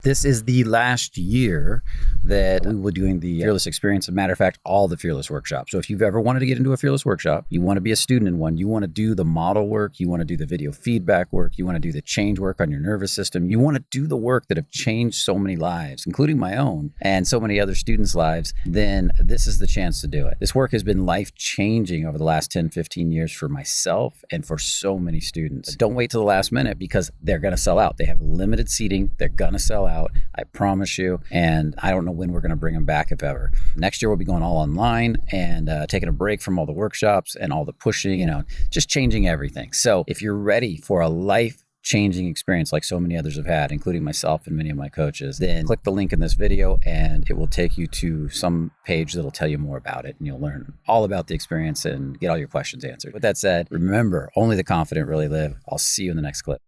This is the last year that we will be doing the Fearless experience. As a matter of fact, all the Fearless workshops. So if you've ever wanted to get into a Fearless workshop, you want to be a student in one, you want to do the model work, you want to do the video feedback work, you want to do the change work on your nervous system, you want to do the work that have changed so many lives, including my own and so many other students' lives, then this is the chance to do it. This work has been life-changing over the last 10, 15 years for myself and for so many students. Don't wait till the last minute because they're going to sell out. They have limited seating. They're going to sell out. I promise you. And I don't know when we're going to bring them back, if ever. Next year, we'll be going all online and taking a break from all the workshops and all the pushing, just changing everything. So if you're ready for a life-changing experience like so many others have had, including myself and many of my coaches, then click the link in this video and it will take you to some page that'll tell you more about it, and you'll learn all about the experience and get all your questions answered. With that said, remember, only the confident really live. I'll see you in the next clip.